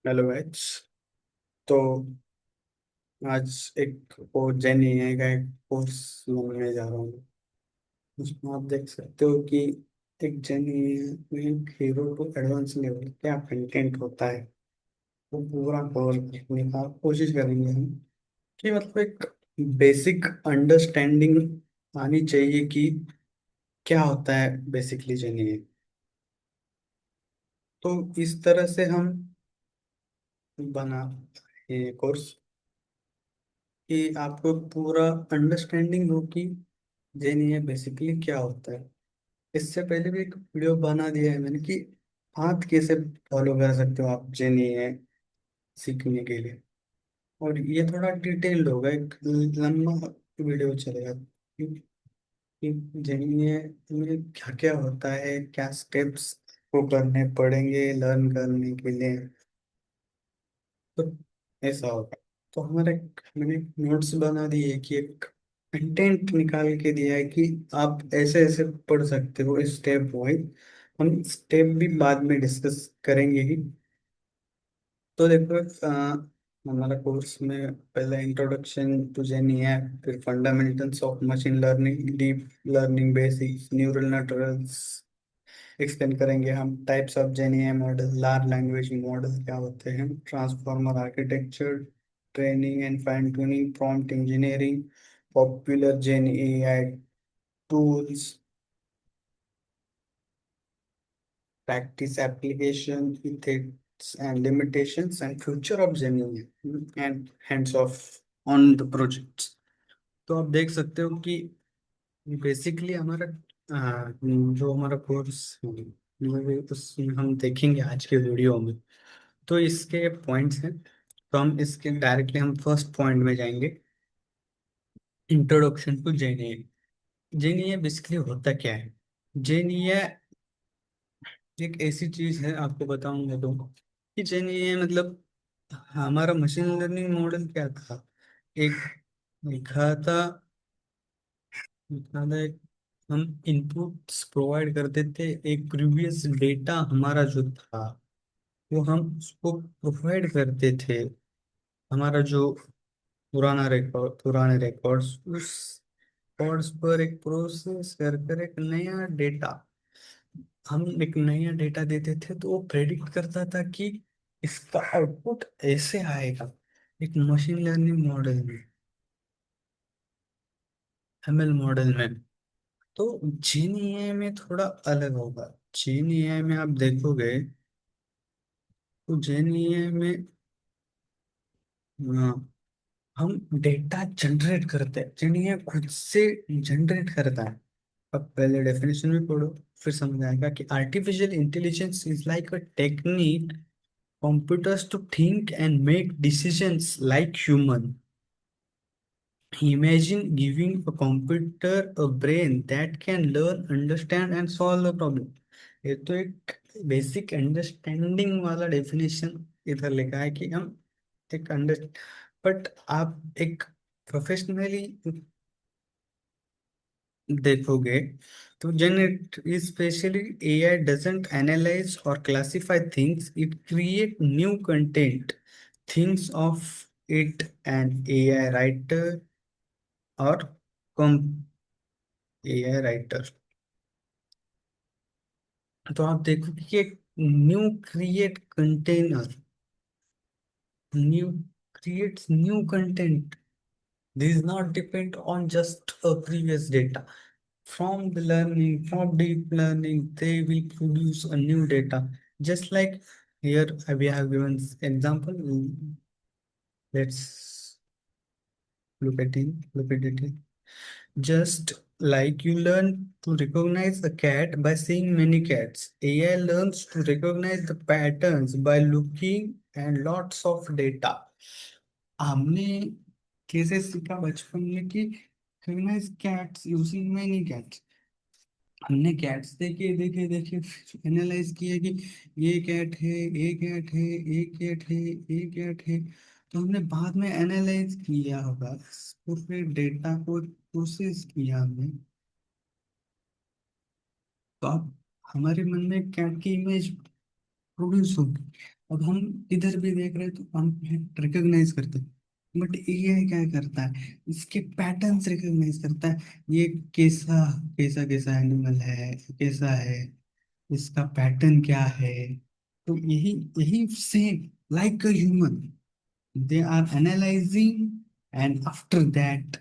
Hello guys. तो आज एक वो जेन एआई का एक कोर्स लेने जा रहा हूँ। उसमें आप देख सकते हो कि एक जेन एआई में हीरो टू एडवांस लेवल क्या कंटेंट होता है, वो पूरा कवर करने का कोशिश करेंगे हम। कि मतलब एक बेसिक अंडरस्टैंडिंग आनी चाहिए कि क्या होता है बेसिकली जेन एआई। तो इस तरह से हम बना ये कोर्स कि आपको पूरा अंडरस्टैंडिंग हो कि जेन ये बेसिकली क्या होता है। इससे पहले भी एक वीडियो बना दिया है मैंने कि आप कैसे फॉलो कर सकते हो आप जेन ये सीखने के लिए। और ये थोड़ा डिटेल्ड होगा, एक लंबा वीडियो चलेगा कि जेन ये में क्या क्या होता है, क्या स्टेप्स को करने पड़ेंगे लर्न करने के लिए। तो ऐसा होगा। तो हमारे मैंने नोट्स बना दिए कि एक कंटेंट निकाल के दिया है कि आप ऐसे ऐसे पढ़ सकते हो स्टेप वाइज। हम स्टेप भी बाद में डिस्कस करेंगे ही। तो देखो, हमारा कोर्स में पहले इंट्रोडक्शन टू जेनी है, फिर fundamentals of machine learning, deep learning basics, neural networks explain करेंगे हम, types of GenAI model, large language model क्या होते हैं, transformer architecture, training and fine tuning, prompt engineering, popular GenAI tools, practice application, ethics and limitations, and future of genuine and hands off on the projects। तो आप देख सकते हो कि basically हमारा जो हमारा कोर्स उसमें हम देखेंगे आज के वीडियो में। तो इसके पॉइंट्स हैं, तो हम इसके डायरेक्टली हम फर्स्ट पॉइंट में जाएंगे। Introduction to GenAI. GenAI basically होता क्या है। जेनीए एक ऐसी चीज है, आपको बताऊंगा तो कि जेनीए मतलब हमारा मशीन लर्निंग मॉडल क्या था। एक लिखा था, एक हम इनपुट्स प्रोवाइड करते थे, एक प्रीवियस डेटा हमारा जो था वो हम उसको प्रोवाइड करते थे। हमारा जो पुराने रिकॉर्ड्स, उस रिकॉर्ड्स पर एक प्रोसेस कर कर एक नया डेटा, हम एक नया डेटा देते थे तो वो प्रेडिक्ट करता था कि इसका आउटपुट ऐसे आएगा। एक मशीन लर्निंग मॉडल में, एमएल मॉडल में। तो जीन एआई में थोड़ा अलग होगा। जीन एआई में आप देखोगे तो जीन एआई में हाँ, हम डेटा जनरेट करते हैं, जीन एआई खुद से जनरेट करता है। अब पहले डेफिनेशन में पढ़ो, फिर समझ आएगा कि artificial intelligence is like a technique computers to think and make decisions like human. Imagine giving a computer a brain that can learn, understand and solve the problem। ये तो एक बेसिक अंडरस्टैंडिंग वाला डेफिनेशन इधर लिखा है कि हम एक अंडर, बट आप एक प्रोफेशनली देखोगे तो generate specially AI doesn't analyse और classify things, it create new content, things of it and AI writer और कम एआई राइटर। तो आप देखोगे कि एक new create container, new creates new content. This is not depend on just a previous data. From the learning, from deep learning, they will produce a new data. Just like here we have given example. Let's look at it. Just like you learn to recognize a cat by seeing many cats, AI learns to recognize the patterns by looking and lots of data। हमने कैसे सीखा बचपन में कि recognize cats using many cats। हमने cats देखे देखे देखे एनालाइज किया कि ये कैट है, ये कैट है, ये कैट है, ये कैट है। तो हमने बाद में एनालाइज किया होगा, पूरे डेटा को प्रोसेस किया हमने। तो अब हमारे मन में कैट की इमेज प्रोड्यूस होगी। अब हम इधर भी देख रहे हैं तो हम रिकॉग्नाइज करते हैं, बट एआई क्या करता है, इसके पैटर्न्स रिकॉग्नाइज करता है, ये कैसा कैसा कैसा एनिमल है, कैसा है, इसका पैटर्न क्या है। तो यही यही same like a human, they are analyzing, and after that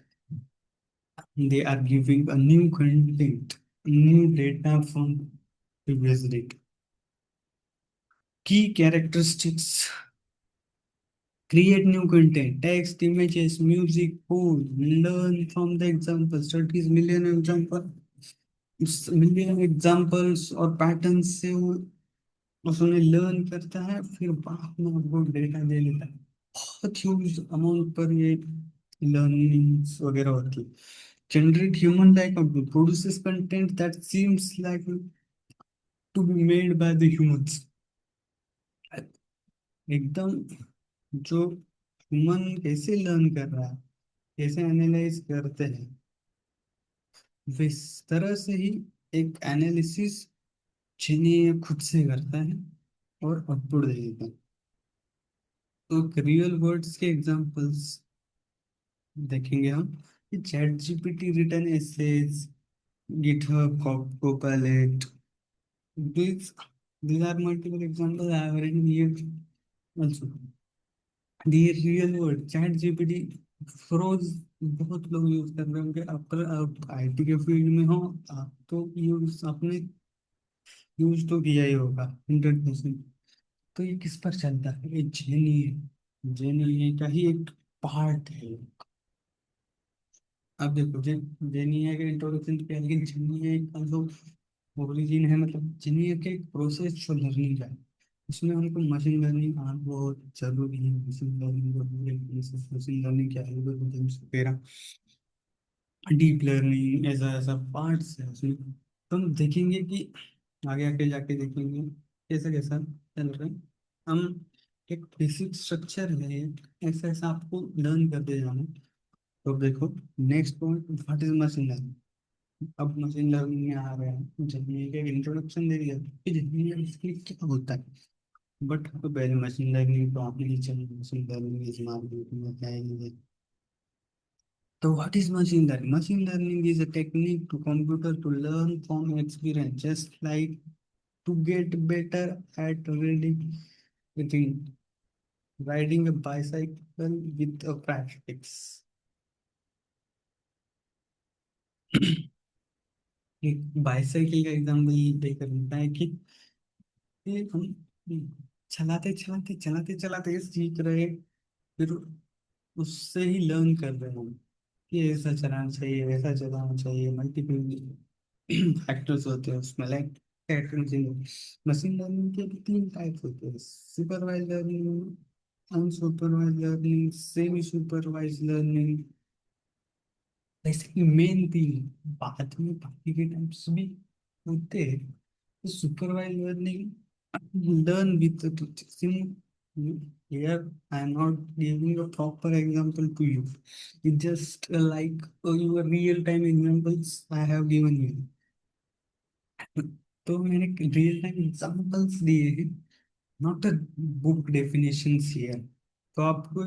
they are giving a new content, new data from previous data. Key characteristics: create new content, text, images, music, code, learn from the examples, studies million example, million examples और patterns से वो उसने learn करता है, फिर बाद में आपको डेटा दे देता है। बहुत ह्यूज अमाउंट पर ये लर्निंग वगैरह होती है। Generate human like output, produces content that seems like to be made by the humans। एकदम जो ह्यूमन कैसे लर्न कर रहा है, कैसे एनालाइज करते हैं, इस तरह से ही एक एनालिसिस जिन्हें खुद से करता है और आउटपुट दे देता है। तो रियल वर्ड्स के एग्जांपल्स देखेंगे हम कि chat GPT written essays, GitHub Copilot, these these are multiple examples I have written here also। the real world ChatGPT रोज बहुत लोग यूज कर रहे होंगे, आप आईटी के फील्ड में हो, आप तो यूज आपने यूज तो किया ही होगा 100%। तो ये किस पर चलता है, ये जेनी है, जेनी का ही एक पार्ट है। अब देखो जेनी का इंट्रोडक्शन तो क्या है, लेकिन जेनी का जो ओरिजिन है, मतलब जेनी का एक प्रोसेस जो लर्निंग का है, उसमें हमको मशीन लर्निंग आना बहुत जरूरी है। मशीन लर्निंग मशीन लर्निंग क्या है, वगैरह डीप लर्निंग ऐसा ऐसा पार्ट्स है उसमें। तो हम देखेंगे कि आगे आके जाके देखेंगे कैसा कैसा चल रहा है। हम एक बेसिक स्ट्रक्चर है, ऐसा ऐसा आपको लर्न करते जाना। तो देखो, next point, what is machine learning. अब मशीन लर्निंग में आ रहा है, जब ये एक इंट्रोडक्शन दे दिया कि जब इसके क्या होता है। बट तो पहले मशीन लर्निंग तो आपने ही चल, मशीन लर्निंग इज मार्केट क्या है। So what is machine learning? Machine learning is a technique to computer to learn from experience, just like to get better at reading, riding a bicycle with a practice। एक bicycle का example देकर मिलता है कि हम चलाते सीख रहे, फिर उससे ही लर्न कर रहे हैं कि ऐसा चलाना चाहिए, वैसा चलाना चाहिए। मल्टीपल फैक्टर्स होते हैं उसमें, लाइक मशीन मशीन लर्निंग के भी तीन टाइप्स होते हैं: supervise learning, unsupervise learning, semi supervise learning. जैसे कि मेन तीन, बाद में बाकी के टाइप्स भी होते हैं। तो supervise learning learn with the teacher। Here I am not giving a proper example to you, it's just like your real time examples I have given you। तो मैंने रियल टाइम एग्जांपल्स दिए हैं, not a book definitions here. तो आपको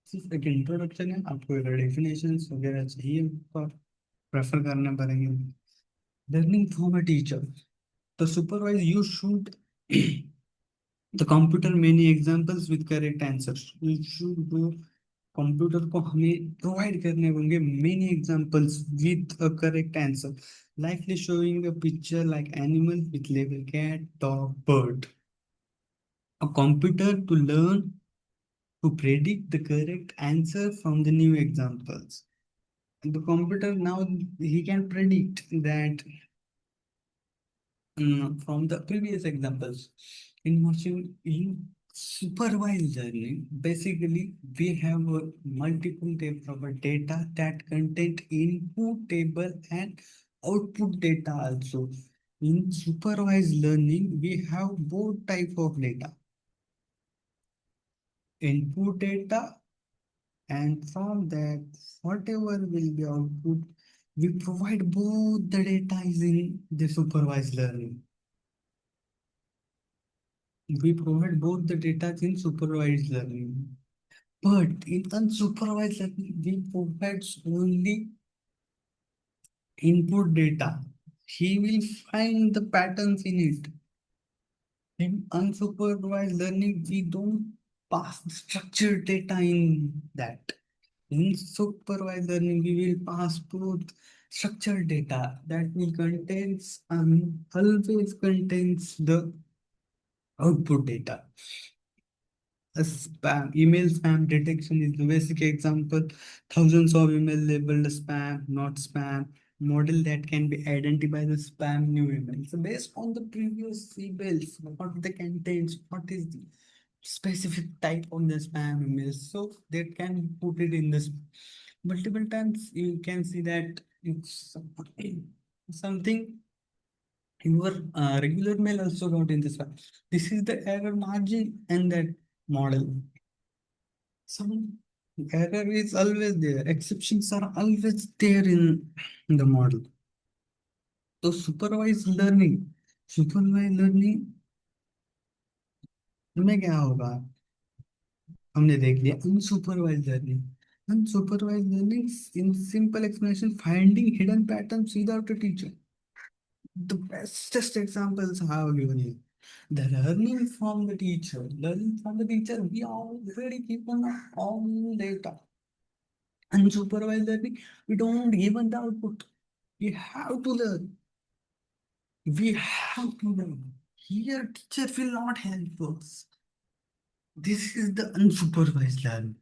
सिर्फ एक introduction है, आपको डेफिनेशंस वगैरह चाहिए तो आप प्रेफर करना पड़ेंगे। लर्निंग फ्रॉम अ टीचर, तो supervise you should the computer many examples with correct answers. You should do, computer को हमें प्रोवाइड करने होंगे many examples with a correct answer, likely showing a picture like animal with label cat, dog, bird। A computer to learn to predict the correct answer from the new examples। The computer now, he can predict that from the previous examples. In supervised learning, basically we have multiple types of data that contain input table and output data also। In supervised learning, we have both type of data, input data, and from that whatever will be output, we provide both the data is in the supervised learning। We provide both the data in supervised learning, but in unsupervised learning, we provide only input data. He will find the patterns in it. In unsupervised learning, we don't pass the structured data in that. In supervised learning, we will pass both structured data that will contains always contains the output data. A spam, email spam detection is the basic example. Thousands of email labeled spam, not spam. Model that can be identified as spam new email. So based on the previous emails, what they contains, what is the specific type of the spam email, so they can put it in this multiple times. You can see that it's something your regular mail also got in this one. This is the error margin and that model. Some error is always there. Exceptions are always there in the model. So supervised learनिंग में क्या होगा? हमने देख लिया unsupervised learning. Unsupervised learning in simple explanation finding hidden patterns without a teacher. The bestest examples I have given you. The learning from the teacher. Learning from the teacher, we already given all data. Unsupervised learning, we don't given the output. We have to learn. We have to learn. Here, teacher will not help us. This is the unsupervised learning.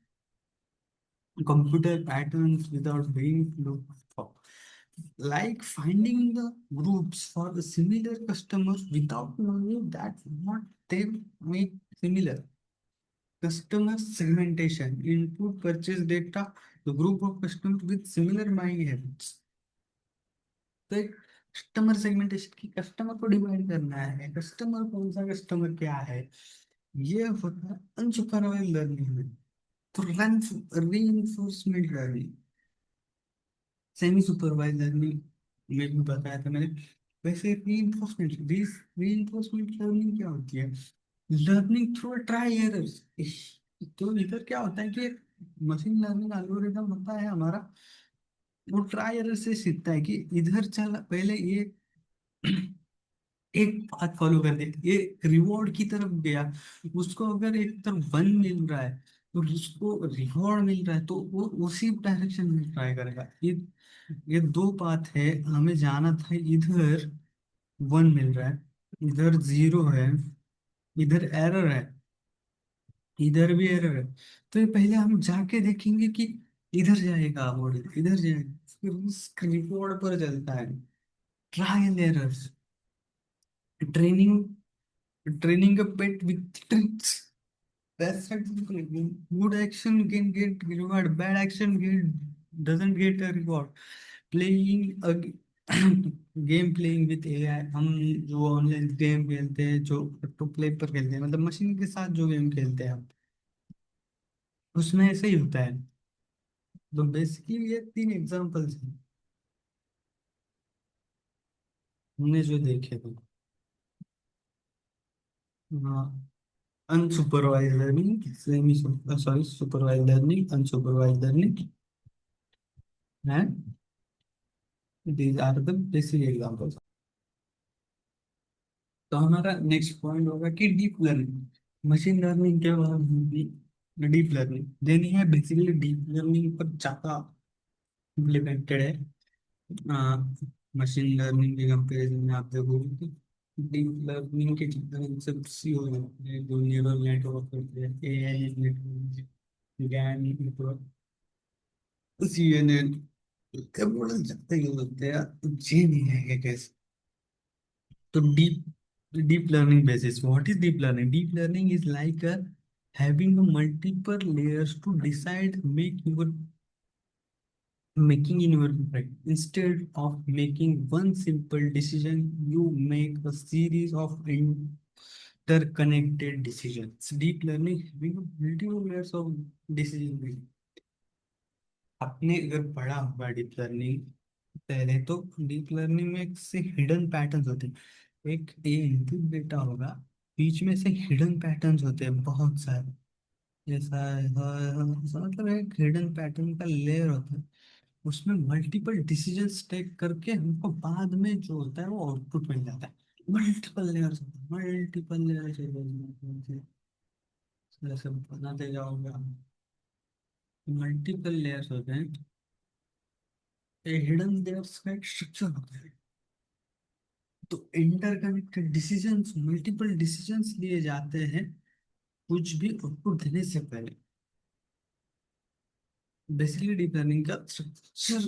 Computer patterns without being looked for. Like finding the groups for the similar customers without knowing that what they make similar. Customer segmentation, input purchase data, the group of customers with similar buying habits. तो एक customer segmentation की customer को divide करना है, customer कौन सा customer क्या है, ये होता है अनसुपरवाइज्ड लर्निंग में। तो reinforcement learning, semi supervised learning में भी बताया था मैंने। वैसे रीइंफोर्समेंट लर्निंग क्या होती है? Learning through try errors. तो इधर क्या होता है कि मशीन लर्निंग एल्गोरिदम होता है हमारा, वो ट्राई एरर से सीखता है कि इधर चल पहले ये एक बात फॉलो कर दे, ये रिवॉर्ड की तरफ गया, उसको अगर एक तरफ वन मिल रहा है तो उसको रिवॉर्ड मिल रहा है तो वो उसी डायरेक्शन में ट्राई करेगा। ये दो बात है, हमें जाना था इधर वन मिल रहा है, इधर जीरो है, इधर एरर है, इधर भी एरर है। तो ये पहले हम जाके देखेंगे कि इधर जाएगा मॉडल, इधर जाएगा, फिर रिस्क रिवॉर्ड पर चलता है। Trial errors, training training a pet with tricks. That's exactly. Good action can get reward. Bad action doesn't get a reward. Playing a game, playing with AI, हम जो ऑनलाइन गेम खेलते हैं, जो to play पर खेलते हैं, मतलब machine के साथ जो गेम खेलते हैं हम, उसमें ऐसे ही होता है। तो बेसिकली ये तीन एग्जांपल्स हैं हमने जो देखे थे। हाँ, unsupervise learning, semi, sorry, supervise learning, unsupervise learning, and these are the basic examples। तो हमारा नेक्स्ट पॉइंट होगा कि डीप लर्निंग। मशीन लर्निंग के बाद डीप लर्निंग देनी है। बेसिकली डीप लर्निंग पर ज्यादा इम्प्लीमेंटेड है मशीन लर्निंग के कंपेरिजन में। आप देखोगे कि डीप लर्निंग के कंसेप्ट हो जाते हैं, जो न्यूरल नेटवर्क होते हैं, AI network, GAN network, CNN, model जाते ही होते हैं। ये नहीं है कि कैसे। तो deep learning basis. What is deep learning? Deep learning is like having a multiple layers to decide making in your brain. Instead of making one simple decision, you make a series of interconnected decisions. Deep learning having multiple layers of decision making. आपने अगर पढ़ा होगा deep learning पहले, तो deep learning में से hidden patterns होते हैं। एक ये इनपुट डेटा होगा, बीच में से हिडन पैटर्न्स होते हैं बहुत सारे। ऐसा ऐसा मतलब एक हिडन पैटर्न का लेयर होता है, उसमें मल्टीपल डिसीजंस टेक करके हमको बाद में जो होता है वो आउटपुट मिल जाता है। मल्टीपल लेयर्स, मल्टीपल लेयर्स जैसे बनाते जाओगे आप, मल्टीपल लेयर्स होते हैं। हिडन लेयर्स का एक स्ट्रक्चर होता है। तो इंटरकनेक्टेड डिसीजंस, मल्टीपल डिसीजंस लिए जाते हैं कुछ भी आउटपुट देने से पहले। बेसिकली डीप लर्निंग का स्ट्रक्चर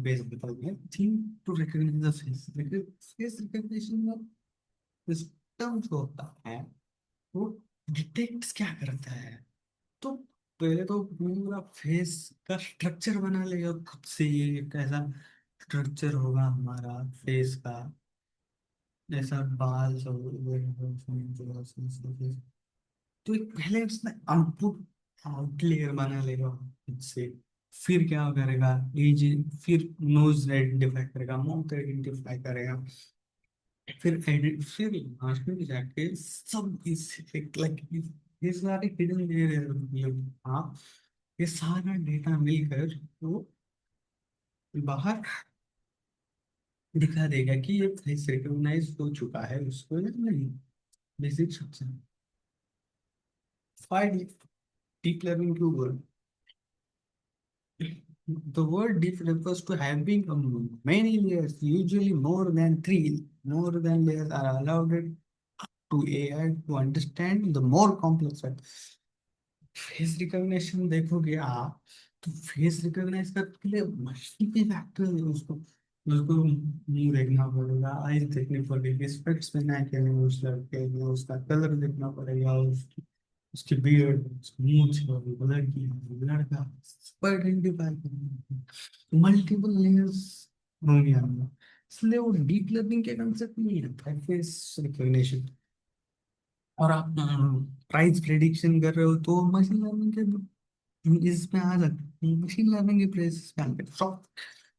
बेस बताइए, think to recognise the face. Face recognition में सिस्टम जो होता है वो डिटेक्ट क्या करता है। तो पहले तो पूरा फेस का स्ट्रक्चर बना लेगा खुद से, ये कैसा स्ट्रक्चर होगा हमारा फेस का, जैसा बाल सब। तो एक पहले उसने आउटपुट आउटलेयर बना लेगा खुद से। फिर क्या करेगा, एज, फिर नोज आइडेंटिफाई करेगा, माउथ आइडेंटिफाई करेगा, फिर लास्ट में जाके सब इस लाइक ये सारे हिडन लेयर है मतलब। हाँ, ये सारा डेटा मिलकर वो बाहर दिखा देगा कि ये फेस रिकॉग्नाइज हो चुका है उसको या नहीं। Basic structure. Five deep learning क्यों बोल। The word deep refers to having many layers, usually more than three. More than layers are allowed to AI to understand the more complex fact. Face recognition देखोगे आप, तो face recognise करने के लिए multiple factor है उसको। उसको मुंह देखना पड़ेगा, आईज देखनी पड़ेगी, स्पेक्स पहना है कि नहीं उस लड़के ने, उसका कलर देखना पड़ेगा, उसकी बियर्ड, मूंछ, लड़की, लड़का, सब आइडेंटिफाई करना, मल्टीपल लेयर्स होंगे हमें। इसलिए वो डीप लर्निंग के कंसेप्ट नहीं है फेस रिकॉग्निशन। और आप प्राइस प्रेडिक्शन कर रहे हो तो मशीन लर्निंग के इसमें आ सकते हैं, मशीन लर्निंग के प्लेस पे आके सॉफ्ट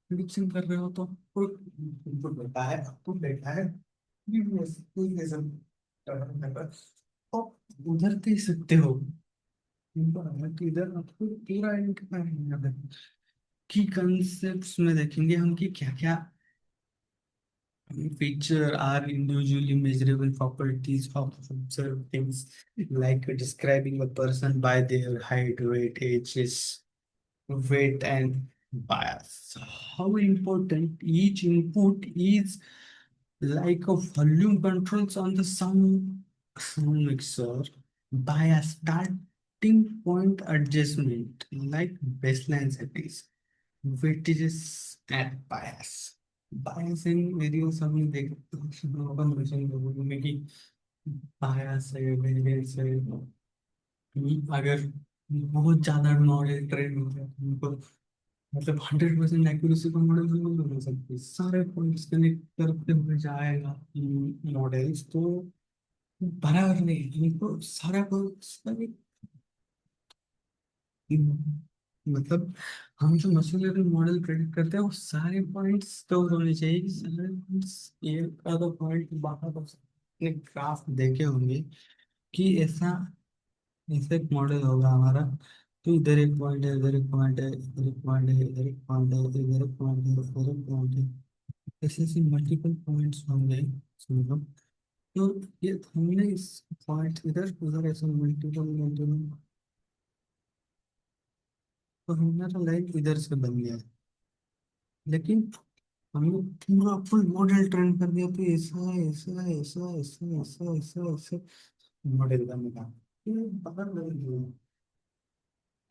प्रेडिक्शन कर रहे हो तो इनपुट बैठा है, आउटपुट बैठा है, ये सब तो उधर दे सकते हो। हालांकि इधर आपको पूरा आइडेंटिफाई करना है कि कंसेप्ट्स में देखेंगे हम कि क्या क्या feature are individually measurable properties of observed things, like describing a person by their height, weight, ages, weight, and bias. How important each input is, like a volume controls on the sound mixer, bias starting point adjustment, like baseline settings, weightages and bias। Bias in video सब में देख अपन question लोगों में कि बायस है, variance है। अगर बहुत ज्यादा मॉडल ट्रेन हो जाए तो उनको मतलब 100% एक्यूरेसी का मॉडल भी नहीं बना सकते, सारे पॉइंट्स कनेक्ट करते हुए जाएगा मॉडल्स तो बराबर नहीं, इनको सारा पॉइंट्स मतलब हम जो मशीन लर्निंग मॉडल प्रेडिक्ट करते हैं वो सारे पॉइंट्स कवर होने चाहिए कि सारे पॉइंट्स, एक आधा पॉइंट बाहर हो सकते। अपने ग्राफ देखे होंगे कि ऐसा ऐसा एक मॉडल होगा हमारा, तो इधर एक पॉइंट है, इधर एक पॉइंट है, इधर एक पॉइंट है, इधर एक पॉइंट है, इधर एक पॉइंट है, इधर एक पॉइंट है, ऐसे ऐसे मल्टीपल पॉइंट्स होंगे समझो। तो ये हमने इस पॉइंट इधर उधर ऐसे मल्टीपल मल्टीपल, तो हमारा लाइफ इधर से बन गया है। लेकिन हमने पूरा फुल मॉडल ट्रेन कर दिया तो ऐसा है, ऐसा है, ऐसा है, ऐसा है, ऐसा है, ऐसा है, ऐसा मॉडल का मिला, ये पता नहीं।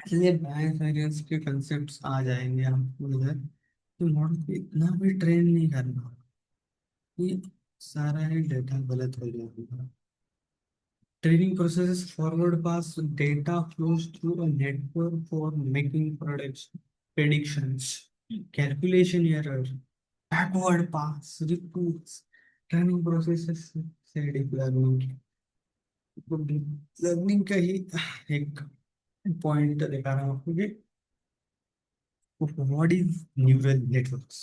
इसलिए बायस वेरिएंस के कंसेप्ट्स आ जाएंगे हमको इधर, तो मॉडल को इतना भी ट्रेन नहीं करना कि सारा ही डेटा गलत हो जाएगा। Training processes forward pass data flows through a network for making predictions, calculation error, backward pass reports, training processes से deep learning, तो deep learning का ही एक पॉइंट दिखा रहा हूँ आपको कि what is neural networks।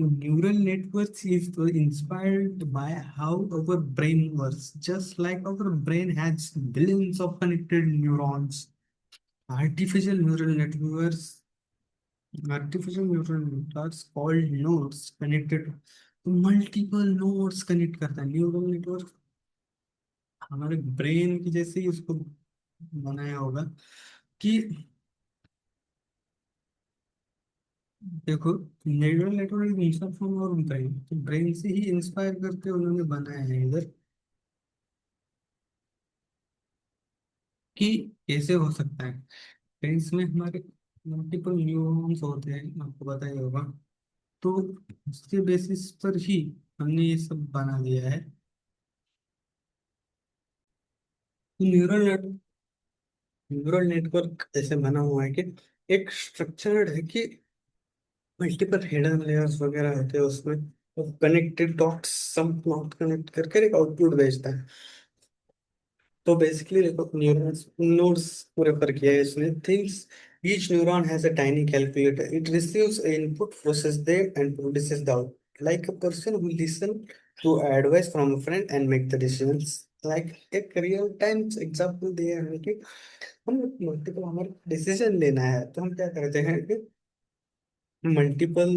Neural networks is inspired by how our brain works. Just like our brain has billions of connected neurons, artificial neural networks, artificial neural networks called nodes connected to multiple nodes connect करता है neural network हमारे brain की जैसे ही उसको बनाया होगा कि देखो न्यूरल नेटवर्क इंस्ट्रक्शन और ब्रेन तो ब्रेन से ही इंस्पायर करके उन्होंने बनाया है इधर कि कैसे हो सकता है ब्रेन में हमारे मल्टीपल न्यूरॉन्स होते हैं आपको पता ही होगा तो उसके बेसिस पर ही हमने ये सब बना दिया है न्यूरल न्यूरल नेटवर्क ऐसे बना हुआ है कि एक स्ट्रक्चर्ड है कि मल्टीपल हिडन लेयर्स वगैरह होते हैं उसमें connected dots some not connect करके एक आउटपुट भेजता है तो बेसिकली देखो न्यूरॉन्स नोड्स को रेफर किया है इसने things each neuron has a tiny calculator it receives an input processes them and produces the output like a person who listen to advice from a friend and make the decisions like एक real time example दिया है कि हम multiple हमारे decision लेना है तो हम क्या करते हैं कि मल्टीपल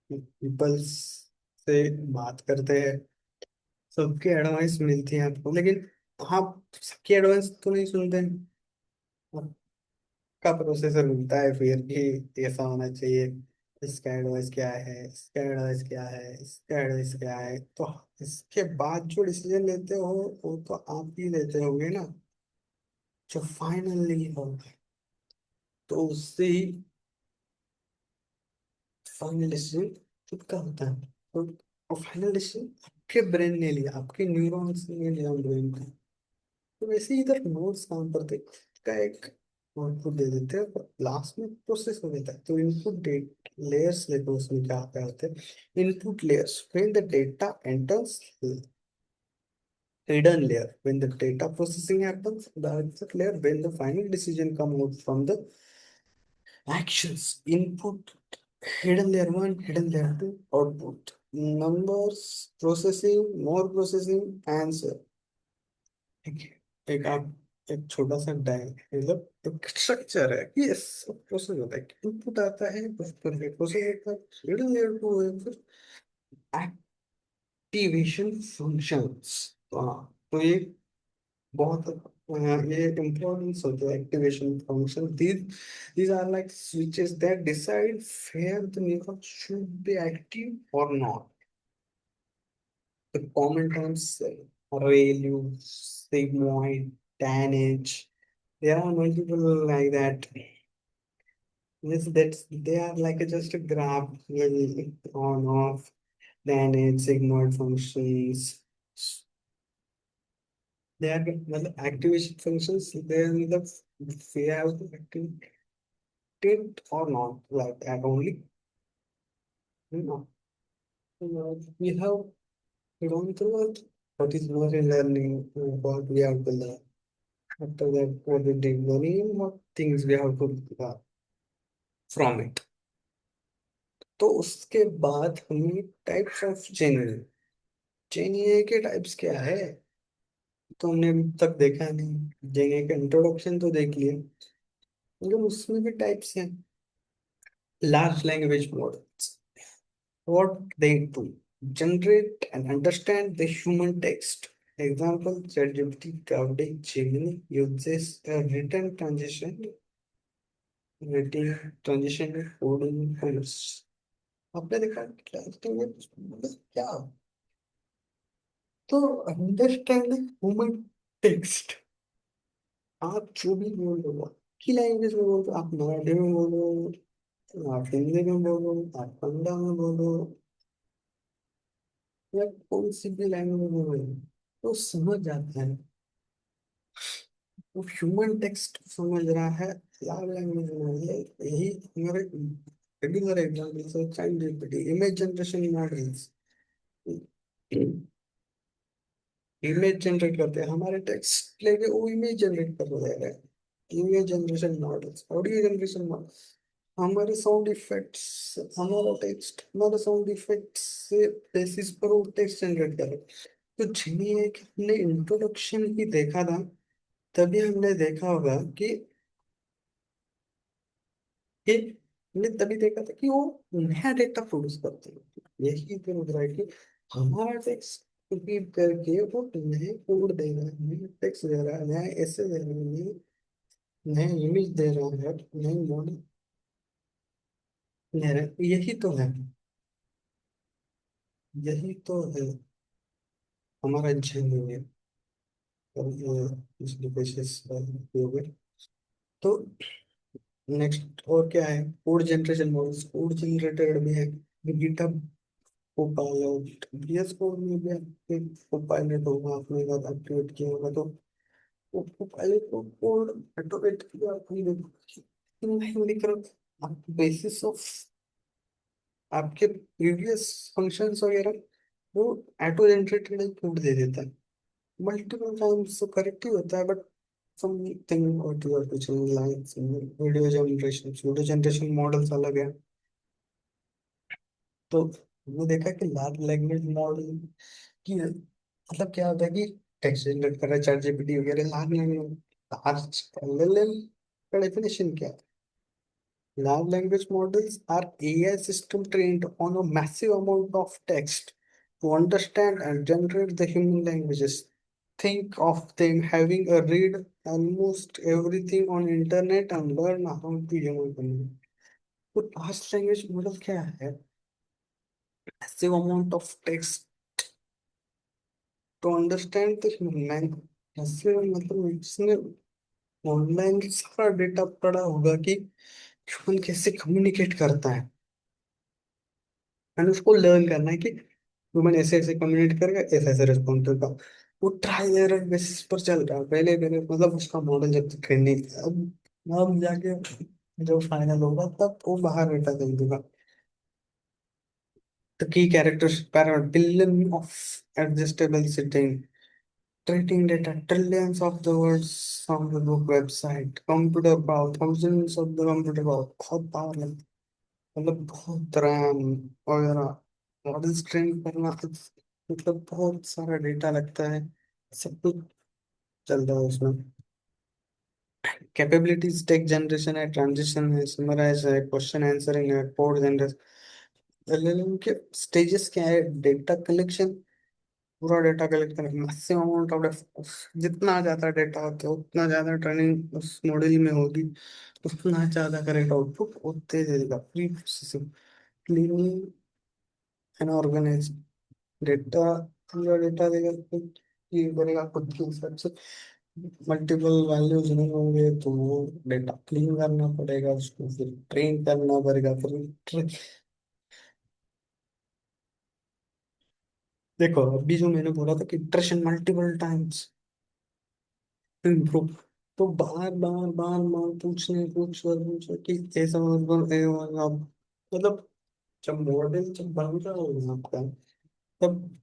पीपल्स से बात करते हैं सबकी एडवाइस मिलती है आपको लेकिन आप सबकी एडवाइस तो नहीं सुनते हैं आपका प्रोसेसर मिलता है फिर कि ऐसा होना चाहिए इसका एडवाइस क्या है इसका एडवाइस क्या है इसका एडवाइस क्या है तो इसके बाद जो डिसीजन लेते हो वो तो आप ही लेते होगे ना जो फाइनली होगा तो उससे ही फाइनल डिसीजन खुद का होता है तो फाइनल डिसीजन आपके ब्रेन ने लिया आपके न्यूरॉन्स ने लिया ब्रेन का तो वैसे ही इधर नोट्स काम करते हैं। का एक आउटपुट दे देते हैं और लास्ट में प्रोसेस हो जाता है तो इनपुट डेट लेयर्स देखो उसमें क्या क्या होते हैं input layers when the data enters hidden layer when the data processing happens the output layer when the final decision come out from the actions input hidden layer 1 hidden layer 2 output numbers processing more processing answer ठीक है एक आप एक छोटा सा di मतलब एक structure है कि ये सब प्रोसेस होता है इनपुट आता है उस पर एक प्रोसेस होता है फिर लेयर टू है फिर एक्टिवेशन फंक्शंस हाँ तो ये बहुत ये इम्पोर्टेंस होता है activation function these are like switches that decide where the neuron should be active or not the common terms ReLU, sigmoid, tanh. There are multiple like that. Yes, that's they are like just a graph really on off tanh, sigmoid functions. They are well, activation functions. They are the we have to activate or not like that only. You know, we have gone through it. What is machine learning? What we have to learn. After that, what we did learning, what things we have to from it. तो उसके बाद हमें types of जेन ए के types क्या है तो हमने अभी तक देखा नहीं जेन ए का इंट्रोडक्शन तो देख लिया लेकिन उसमें भी टाइप्स हैं large language models what they do generate and understand the human text example ChatGPT Claude Gemini uses a written transition coding tools आपने देखा क्या तो अंडरस्टैंडिंग ह्यूमन टेक्स्ट आप जो भी बोल रहे हो की लैंग्वेज में बोलो आप मराठी में बोलो आप हिंदी में बोलो आप कन्नड़ा में बोलो या कौन सी भी लैंग्वेज में बोलो तो समझ जाता है वो ह्यूमन टेक्स्ट समझ रहा है लार्ज लैंग्वेज में ये यही हमारे रेगुलर एग्जाम्पल से child GPT image generation models image generate करते हैं हमारे टेक्स्ट लेके वो इमेज जनरेट कर रहे हैं image generation models audio generation models हमारे साउंड इफेक्ट्स, हमारा टेक्स्ट, हमारे साउंड इफेक्ट्स से बेसिस पर वो टेक्स्ट जनरेट करे। तो जिन्हें एक हमने इंट्रोडक्शन ही देखा था, तभी हमने देखा होगा कि ये, हमने तभी देखा था कि वो नया डेटा प्रोड्यूस करते हैं। यही तो मुद्रा है कि हमारा टेक्स्ट रिपीट करके वो नए कोड दे रहा है, नए टेक्स्ट दे रहा है, नया ऐसे दे रहा है, नए इमेज दे रहा है, नई मॉडल दे रहा है। यही तो है, यही तो है हमारा इंजीनियर और ये इसकी बेसिस हो गए। तो नेक्स्ट और क्या है, code generation models, code generated भी है। गिटहब कोपायलट, VS कोड में भी एक कोपायलट होगा, आपने अगर एक्टिवेट किया होगा तो वो कोपायलट को कोड ऑटोमेट किया आपने देखो कि नहीं लिख रहा, आप बेसिस ऑफ आपके प्रीवियस फंक्शंस वगैरह वो ऑटो जनरेटेड कोड दे देता है। मल्टीपल टाइम्स तो करेक्ट ही होता है, but something what you are to change likes video generation models अलग है। तो हमने देखा कि लार्ज लैंग्वेज मॉडल की मतलब क्या होता है कि टेक्स्ट जनरेट कर रहा है, चैट जीपीटी वगैरह, लार्ज लैंग्वेज, लार्ज एलएलएम का डेफिनेशन क्या है? Large language models are AI system trained on a massive amount of text to understand and generate the human languages. Think of them having a read almost everything on internet and learn how to human communicate. तो large language model क्या है? Massive amount of text to understand the human language। ऐसे मतलब इसमें online सारा data पड़ा होगा कि ह्यूमन कैसे कम्युनिकेट करता है, एंड उसको लर्न करना है कि ह्यूमन ऐसे ऐसे कम्युनिकेट करेगा, ऐसे ऐसे रिस्पॉन्स देगा। वो ट्राई एरर बेसिस पर चल रहा है, पहले पहले मतलब उसका मॉडल जब तक ट्रेनिंग, अब जाके जब फाइनल होगा तब वो बाहर बेटा दे देगा। The key characters parrot billion of adjustable setting, treating data trillions of the words from the book website, computer power, thousands of the computer power, बहुत पावर लगता है, मतलब बहुत रैम वगैरह, मॉडल्स ट्रेन करना, मतलब बहुत सारा डेटा लगता है, सब कुछ चल रहा है उसमें। कैपेबिलिटीज टेक्स्ट जनरेशन है, ट्रांजिशन है, समराइज है, क्वेश्चन आंसरिंग है, कोड जनरेशन। एलएलएम के स्टेजेस क्या है? डेटा कलेक्शन, पूरा डेटा कलेक्ट करना, मैक्सिमम अमाउंट ऑफ, जितना ज्यादा डेटा होता है उतना ज्यादा ट्रेनिंग उस मॉडल में होगी, उतना ज्यादा करेक्ट आउटपुट उतने देगा। Pre processing, cleaning and organise data, पूरा डेटा देगा, खुद ये करेगा खुद के हिसाब से। मल्टीपल वैल्यूज नहीं होंगे तो वो डेटा क्लीन करना पड़ेगा, उसको फिर ट्रेन करना पड़ेगा, फिर देखो अभी जो मैंने बोला था कि इटरेशन मल्टीपल टाइम्स इम्प्रूव, तो बार बार बार बार पूछने कि ऐसा अब मतलब जब मॉडल जब बन रहा होगा आपका, तब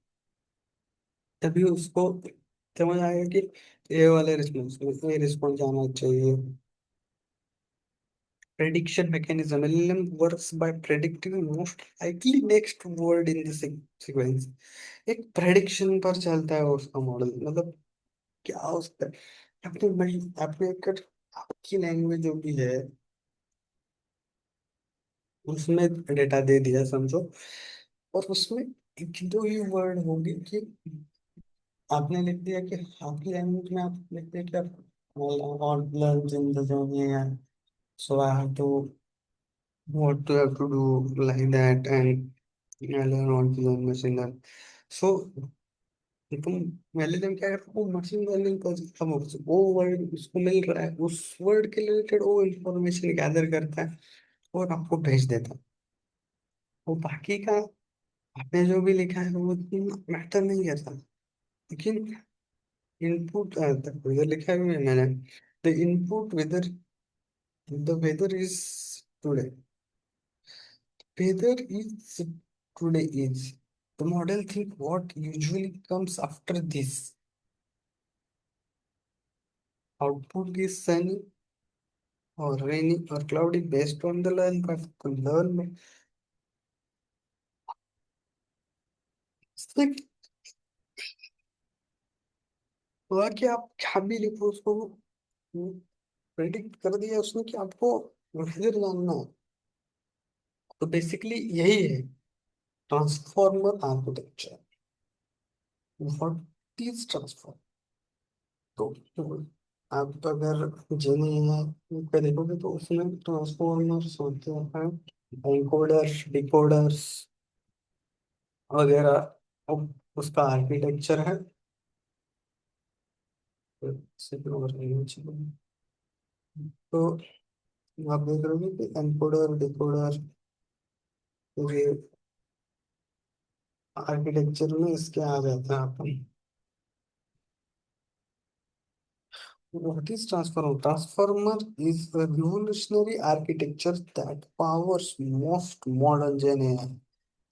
तभी उसको समझ आएगा कि ये वाले रिस्पॉन्स, ये रिस्पॉन्स आना चाहिए। Prediction mechanism, LLM works by predicting the most likely next word in the sequence। एक प्रेडिक्शन पर चलता है उसका मॉडल, मतलब क्या उसका, अपने एक आपकी लैंग्वेज जो भी है उसमें डेटा दे दिया समझो, और उसमें एक दो ही वर्ड होगी कि आपने लिख दिया कि आपकी लैंग्वेज में आप लिख दिया कि आप want learn in the journey, so I have to what to have to do like that, and I learn want to learn machine learn। so तुम LLM क्या करता है, वो मशीन लर्निंग पर हम वो वर्ड उसको मिल रहा है, उस वर्ड के रिलेटेड वो इंफॉर्मेशन गैदर करता है और आपको भेज देता है। वो बाकी का आपने जो भी लिखा है वो मैटर नहीं करता, लेकिन इनपुट वेदर लिखा है मैंने, the input weather, the weather is today, weather is today is, the model think what usually comes after this, output is sunny और रेनी और cloudy based on the learn का लर्न में सिर्फ हुआ कि आप क्या भी लिखो उसको प्रेडिक्ट कर दिया उसने कि आपको वेदर जानना है। तो बेसिकली यही है transformer architecture. What is transformer? तो आप अगर जेनी पे देखोगे तो उसमें ट्रांसफॉर्मर्स होते हैं, एनकोडर्स, डिकोडर्स वगैरह। अब उसका आर्किटेक्चर है। तो आप देख रहे हो कि एनकोडर, डिकोडर, ये आर्किटेक्चर में इसके आ जाता है अपन। What is transformer? Transformer is a revolutionary architecture that powers most modern Gen AI.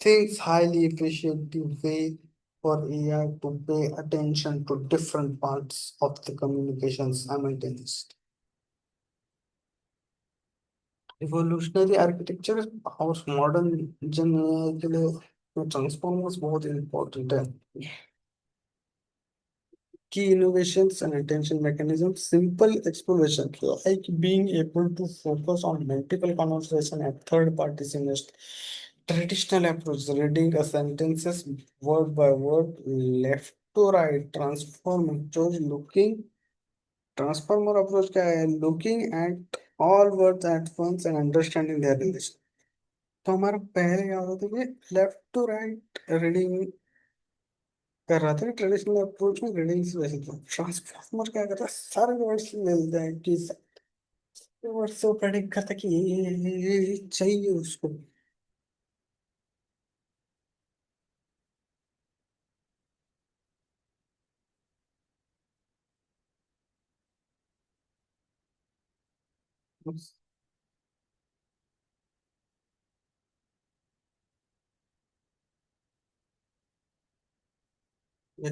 Thinks highly efficient way for AI to pay attention to different parts of the communication simultaneously. Revolutionary architecture powers modern Gen AI के लिए transformers बहुत important है। Key innovations and attention mechanisms, simple exploration, like being able to focus on multiple conversation and third party simulation. Traditional approach, reading a sentences word by word, left to right, transform approach, looking, transformer approach क्या है? Looking at all words at once and understanding their relation. तो हमारा पहले क्या होता था कि left to right reading कर रहा था ट्रेडिशनल अप्रोच में। रीडिंग से वैसे तो ट्रांसफॉर्मर क्या करता है, सारे वर्ड्स मिल जाए कि वर्ड्स को प्रेडिक्ट करता है कि ये चाहिए उसको। बस ये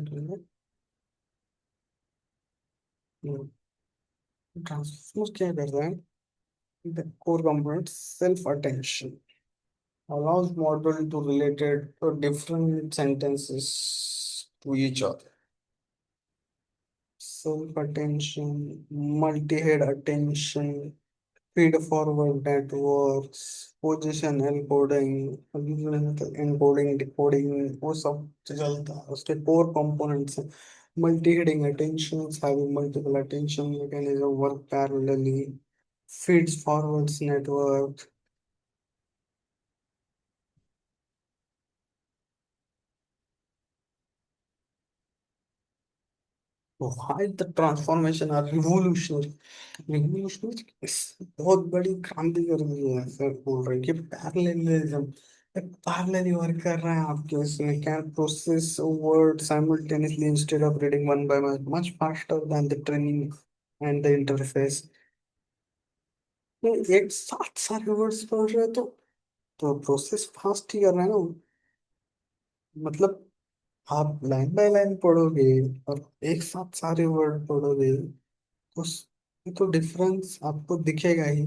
ट्रांसफॉर्मर क्या करता है? The core component self attention allows model to related to different sentences to each other. Self attention, multi-head attention, feed forward networks, position encoding, encoding, decoding, वो सब चलता है। उसके core components हैं। Multi-heading attentions, having multiple attention mechanism work parallelly, feeds forwards network. Why the transformation are revolutionary? Revolutionary बहुत बड़ी क्रांति कर दी है सर। बोल रहे हैं कि पैरेललिज्म, पैरेलली वर्क कर रहे हैं आपके उसमें। Can process word simultaneously instead of reading one by much faster than the training and the interface. तो एक साथ सारे वर्ड्स पढ़ रहे हैं तो प्रोसेस फास्ट ही कर रहे हैं ना। मतलब आप लाइन बाय लाइन पढ़ोगे और एक साथ सारे वर्ड पढ़ोगे तो तो डिफरेंस आपको दिखेगा ही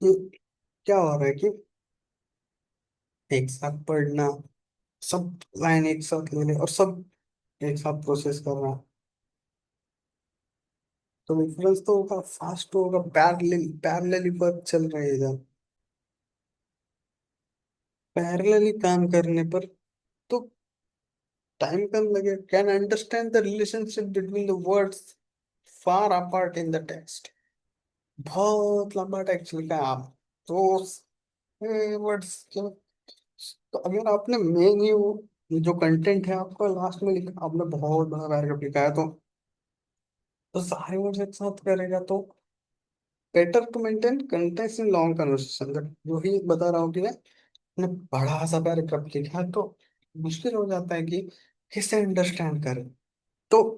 कि क्या हो रहा है कि एक साथ पढ़ना, सब लाइन एक साथ ले ले और सब एक साथ प्रोसेस करना। तो डिफरेंस तो होगा, फास्ट होगा, पैरेलली वर्क चल रहा है इधर। पैरेलली काम करने पर तो टाइम कम लगे। Can understand the relationship between the words far apart in the text. बहुत लंबा टेक्स्ट लिखा है आप तो वर्ड्स, तो अगर आपने मेन ही वो जो कंटेंट है आपका लास्ट में लिखा, आपने बहुत बड़ा पैराग्राफ लिखा है तो सारे वर्ड्स एक साथ करेगा तो better to maintain contents in long conversation. जो ही बता रहा हूँ कि मैंने बड़ा सा पैराग्राफ लिखा है तो मुश्किल हो जाता है कि किसे अंडरस्टैंड करें। तो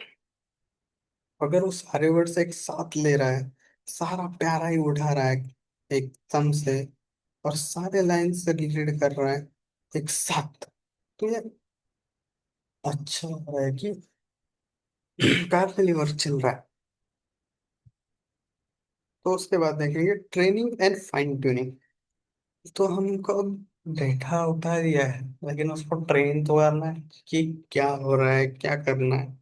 अगर वो सारे वर्ड्स एक साथ ले रहा है, सारा प्यारा ही उठा रहा है एकदम से और सारे लाइन से रिलेट कर रहा है एक साथ, तो ये अच्छा लग रहा है कि पैरेलली वर्क चल रहा है। तो उसके बाद देखेंगे ट्रेनिंग एंड फाइन ट्यूनिंग। तो हमको अब डेटा उठा दिया है, लेकिन उसको ट्रेन तो करना है कि क्या हो रहा है, क्या करना है।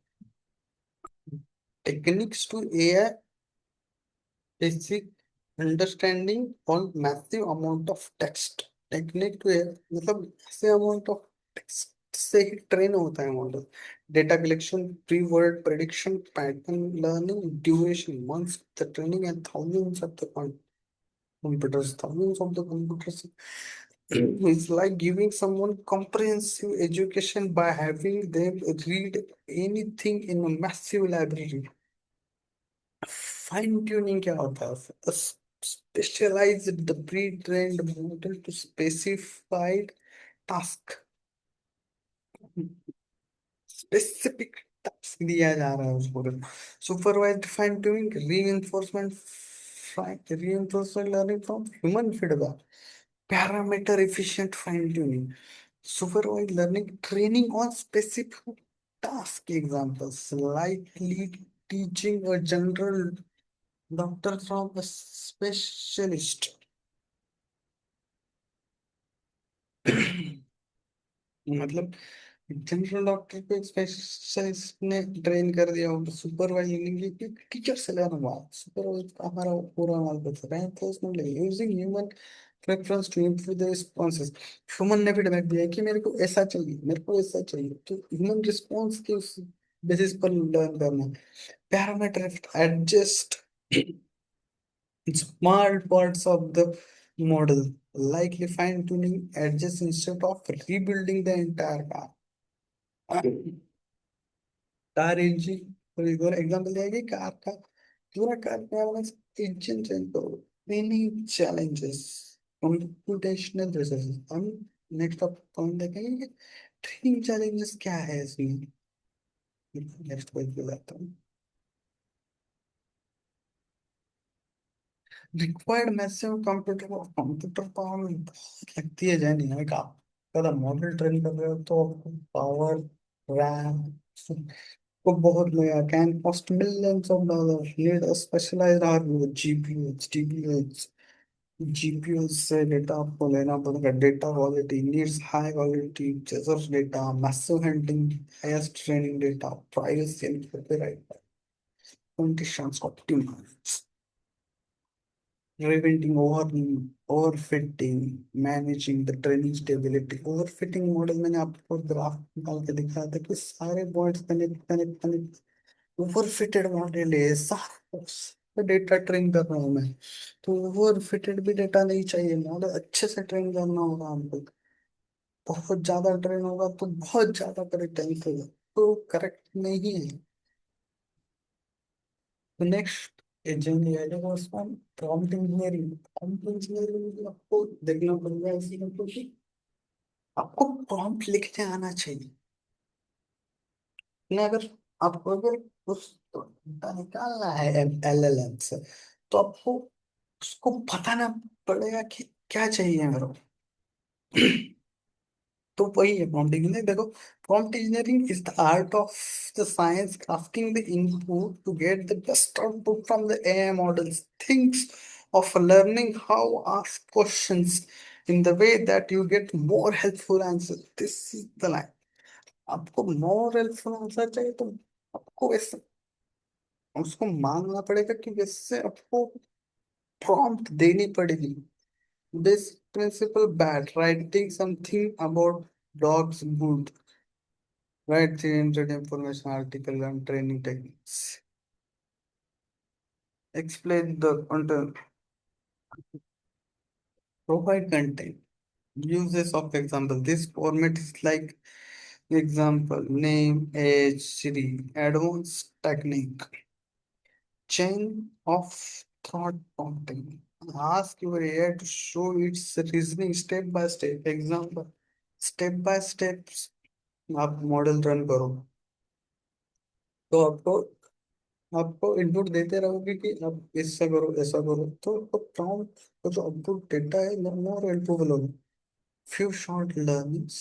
Techniques to AI basic understanding on massive amount of text. Technique to AI मतलब ऐसे अमाउंट ऑफ टेक्स्ट से ही ट्रेन होता है model. Data collection, pre word prediction, pattern learning, duration months the training and thousands of the computers, thousands of the computers. It's like giving someone comprehensive education by having them read anything in a massive library. Fine tuning क्या होता है? Specialize the pre-trained model to specified task, specific task दिया जा रहा है उसको। Supervised fine tuning, reinforcement learning from human feedback, parameter efficient fine tuning, supervised learning training on specific task. Examples like lead teaching a general doctor from a specialist। मतलब general doctor को specialist ने train कर दिया, और supervise teacher से लेना बात, supervise हमारा पूरा माल बता रहे हैं। तो उसमें using human preference to improve the responses. Human ने फीडबैक दिया है कि मेरे को ऐसा चाहिए, मेरे को ऐसा चाहिए, तो ह्यूमन रिस्पॉन्स के उस बेसिस पर लर्न करना है। Parameter adjust small parts of the model, likely fine tuning edges instead of rebuilding the entire car। Car engine, for example दिया कि कार का पूरा कार में इंजन चेंज करो। Many challenges, computational resources. हम नेक्स्ट पॉइंट देखेंगे कि training challenges क्या है इसमें। नेक्स्ट पॉइंट पे जाता हूँ। Required massive computer, computer power बहुत लगती है जैन है का। अगर मॉडल ट्रेन कर रहे हो तो आपको पावर, रैम को बहुत लगेगा। Can cost millions of dollar, need a specialised hardware, GPUs, TPUs. GPU से डेटा आपको लेना पड़ेगा। Data quality needs high quality जेसर data, massive handling, highest training data, privacy and copyright conditions optimise, preventing overfitting, managing the training stability। overfitting model मैंने आपको graph निकाल के दिखाया था कि सारे points connect connect connect. Overfitted model है सारा डेटा ट्रेन कर रहा हूँ मैं, तो ओवरफिटेड भी डेटा नहीं चाहिए। मॉडल अच्छे से ट्रेन करना होगा हमको। बहुत ज्यादा ट्रेन होगा तो बहुत ज्यादा करेक्ट होगा, तो करेक्ट नहीं है। तो नेक्स्ट एजेंट है वो उसका प्रॉम्प्ट इंजीनियरिंग। प्रॉम्प्ट इंजीनियरिंग आपको देखना पड़ेगा इसी में, क्योंकि आपको प्रॉम्प्ट लिखने आना चाहिए। नहीं, अगर आपको अगर उस डेटा निकालना है एलएलएम से, तो आपको उसको बताना पड़ेगा कि क्या चाहिए मेरे को। तो वही है प्रॉम्प्ट इंजीनियरिंग। देखो, prompt engineering is the art of the science crafting the input to get the best output from the AI models. Things of learning how ask questions in the way that you get more helpful answer। This is the line। आपको more helpful answer चाहिए तो आपको वैसे उसको मांगना पड़ेगा कि वैसे आपको प्रॉम्प्ट देनी पड़ेगी। This principle bat writing something about dogs good, right 300 information article on training techniques, explain the content, provide content, uses of example। This format is like example, name, age, Siri, advanced technique, chain of thought prompting। Ask your AI to show its reasoning step by step। Example, step by steps आप model run करो, तो आपको आपको input देते रहोगे कि आप ऐसा करो ऐसा करो, तो प्रॉम्प्ट का जो आउटपुट डेटा है मोर हेल्पफुल होगा। Few short learnings.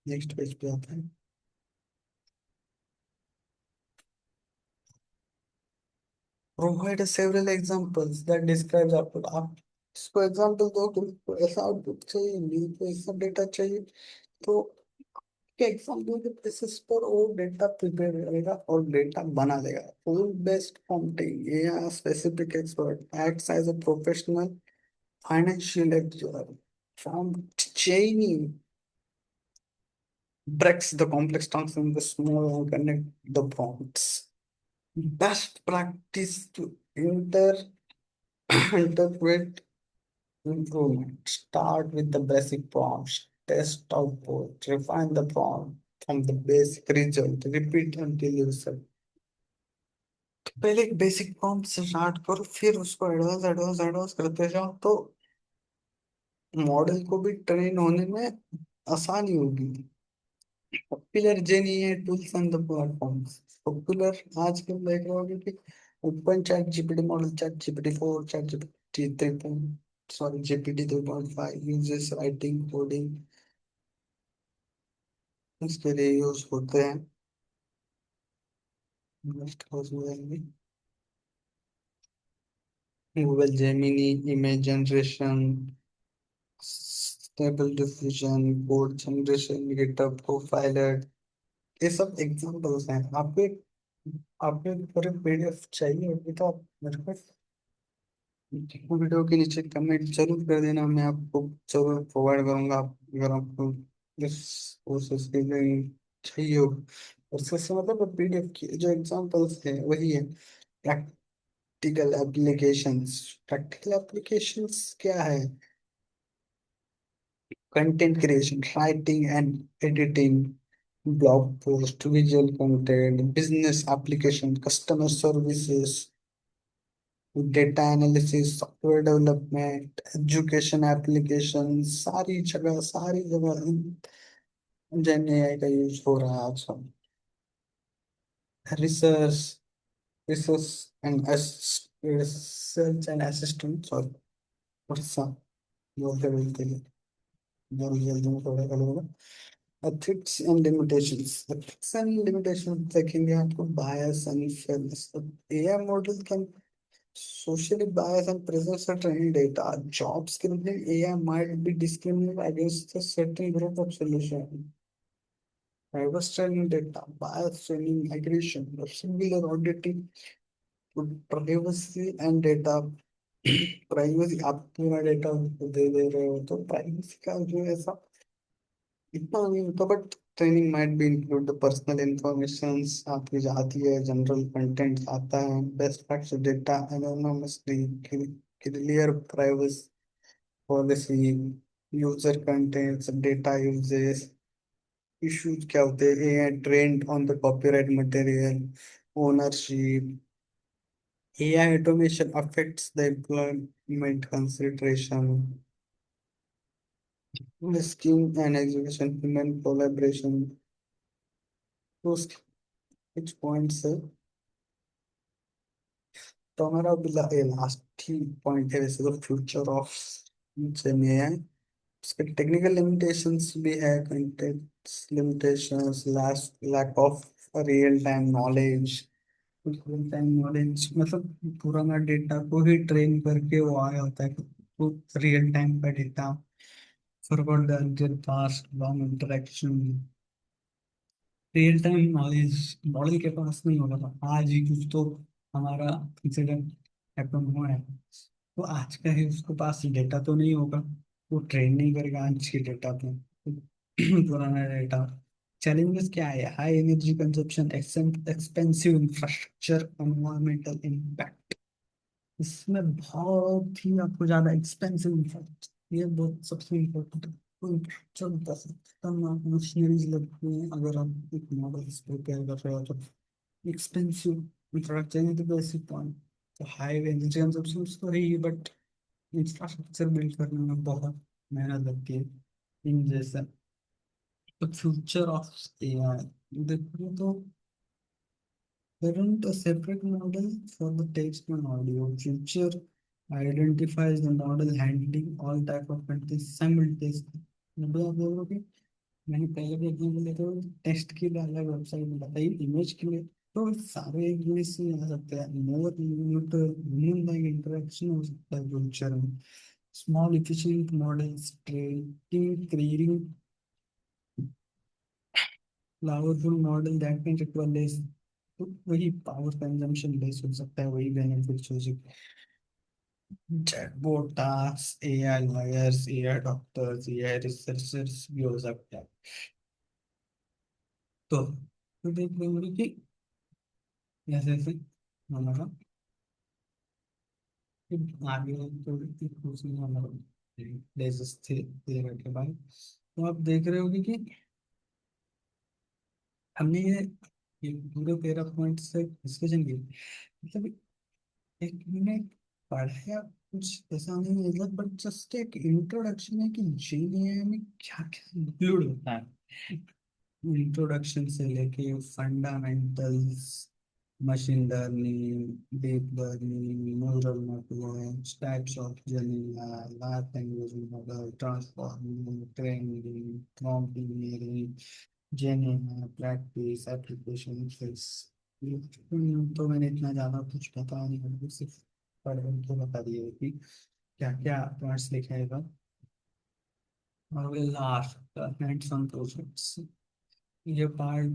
Next page पे आते हैं। Provide several examples that describes output. आप इसको एग्जांपल दो कि मुझको ऐसा आउटपुट चाहिए, मेरे को ऐसा डेटा चाहिए, तो के एग्जांपल के बेसिस पर वो डेटा प्रिपेयर करेगा और डेटा बना देगा। रूल बेस्ड प्रॉम्प्टिंग, ये specific expert acts as a professional financial actuary. prompt chaining breaks the complex tasks in the small and connect the prompts. Best practice to interpret improvement. Start with the basic prompts, test output, refine the prompt from the basic result, repeat until you set। पहले एक basic prompt से start करो, फिर उसको advance advance advance करते जाओ, तो model को भी ट्रेन होने में आसानी होगी। Popular GenAI tools and the platforms. Popular आजकल देख रहे होगे कि open ChatGPT model, ChatGPT 4, ChatGPT 3, sorry GPT 3.5 uses writing coding इसके लिए यूज होते हैं। नेक्स्ट क्लास में जाएंगे। Google Gemini, image generation, stable diffusion, code generation, GitHub Copilot, ये सब एग्जांपल्स हैं। आपको एक पूरे पीडीएफ चाहिए होगी तो आप मेरे को वीडियो के नीचे कमेंट जरूर कर देना, मैं आपको जरूर प्रोवाइड करूंगा। अगर आपको इस कोर्सेज के लिए चाहिए हो, और इससे मतलब पीडीएफ की जो एग्जांपल्स है वही है। प्रैक्टिकल एप्लीकेशंस, प्रैक्टिकल एप्लीकेशंस क्या है? Content creation, writing and editing, blog post, visual content, business application, customer services, data analysis, software development, education applications, सारी जगह जेन एआई का यूज हो रहा है आजकल। Research research and research and assistant, sorry Varsha बोलते बोलते जल्दी जल्दी में थोड़ा गलत होगा। Ethics and limitations, ethics and limitations देखेंगे आपको। Bias and fairness, AI model can socially biased and presents a training data. Jobs creating AI might be discriminated against a certain group of solution. Diverse training data, bias training, migration, or singular auditing to privacy and data। Privacy, आप पूरा data दे रहे हो तो privacy का जो ऐसा इतना नहीं होता, but training might be include the personal information आपकी जाती है, जनरल कंटेंट आता है। Best practice data anonymously, clear privacy policy, user contents, data uses. Issues क्या होते हैं? AI trend on the copyright material, ownership. AI automation affects the employment consideration, skill and education, human collaboration. तो कुछ points है, तो हमारा अभी ये लास्ट ही पॉइंट है वैसे तो, फ्यूचर ऑफ जेन एआई। उसके टेक्निकल लिमिटेशंस भी है, content limitations, lack of real time knowledge. Real time knowledge मतलब पुराना डेटा को ही ट्रेन करके वो आया होता है, तो रियल टाइम का data. Forgot the past long interaction. Real time knowledge model के पास नहीं होगा, था आज ही कुछ तो हमारा इंसिडेंट हैपन हुआ है, तो आज का ही उसके पास डेटा तो नहीं होगा, वो ट्रेन नहीं करेगा आज के डेटा पे। पुराना डेटा। चैलेंजेस क्या है? High energy consumption, expensive infrastructure, environmental impact. इसमें बहुत ही आपको ज्यादा एक्सपेंसिव इंफ्रास्ट्रक्चर, ये बहुत सबसे इम्पोर्टेंट है। कोई इंफ्रास्ट्रक्चर बता सकता हूँ, मशीनरीज लगती हैं अगर आप एक मॉडल प्रिपेयर कर रहे हो तो। Expensive infrastructure is the basic point. तो हाई एनर्जी कंजप्शन तो रही, बट इंफ्रास्ट्रक्चर बिल्ड करने में बहुत मेहनत लगती है इन जैसा। तो फ्यूचर ऑफ एआई देखो तो, current a separate model for the text and audio. Future identifies the model handling all type of content simultaneously। मतलब आप बोल रहे हो कि मैंने पहले भी एग्जाम्पल देखा, टेक्स्ट के लिए अलग वेबसाइट बताई, इमेज के लिए तो सारे इंग्लिश से आ सकते हैं, मोर यूनिट ह्यूमन लाइक इंटरेक्शन हो सकता है फ्यूचर में, small efficient models training creating powerful model that can require less, तो वही पावर कंजम्पशन लेस हो सकता है, वही बेनिफिट्स हो सकते हैं। Chatbot task, AI lawyers, AI doctors, AI researchers भी हो सकता है। तो देख रहे होंगे कि जैसे जैसे हमारा आगे तो उसमें हमारा प्लेसेस थे तेरह के बाद, तो आप देख रहे होंगे कि हमने ये पूरे 13 पॉइंट से डिस्कशन की, मतलब एक मैंने पढ़ा या कुछ ऐसा नहीं है, मतलब बट जस्ट एक इंट्रोडक्शन है कि जीएनए में क्या क्या इंक्लूड होता है। इंट्रोडक्शन से लेके fundamentals, machine learning, deep learning, neural networks, types of genera, large language model, transforming, training, prompt engineering, genera, practice, application fix. तो मैंने इतना ज़्यादा कुछ पता नहीं, मुझे सिर्फ पढ़ के बता दिए कि क्या क्या पॉइंट्स लिखे हैं। और लास्ट हैंड्स ऑन प्रोजेक्ट्स, ये पार्ट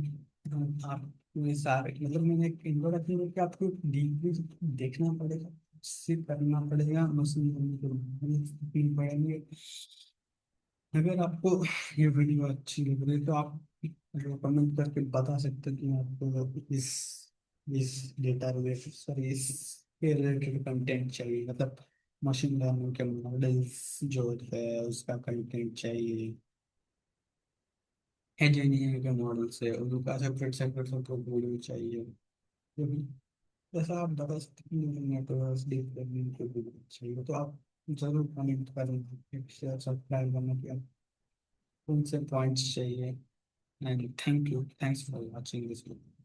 आप ये सारे, मतलब मैंने एक इंट्रोडक्शन में कि आपको डीपली देखना पड़ेगा, इससे करना पड़ेगा, मशीन लर्निंग को पढ़ेंगे। अगर आपको ये वीडियो अच्छी लग रही है तो आप कमेंट करके बता सकते हैं कि आपको इस डेटा रिलेटेड, सॉरी इसके रिलेटेड कंटेंट चाहिए, मतलब मशीन लर्निंग के मॉडल्स जो है उसका कंटेंट चाहिए, इंजीनियरिंग के मॉडल्स है उनका सेपरेट सेपरेट सेपरेट वीडियो चाहिए। जो भी जैसा आप बता सकते हैं नेटवर्क डीप लर्निंग के वीडियो चाहिए तो आप जरूर कमेंट करें, शेयर सब्सक्राइब करना कि आप कौन से पॉइंट्स चाहिए। And thank you, thanks for watching this video.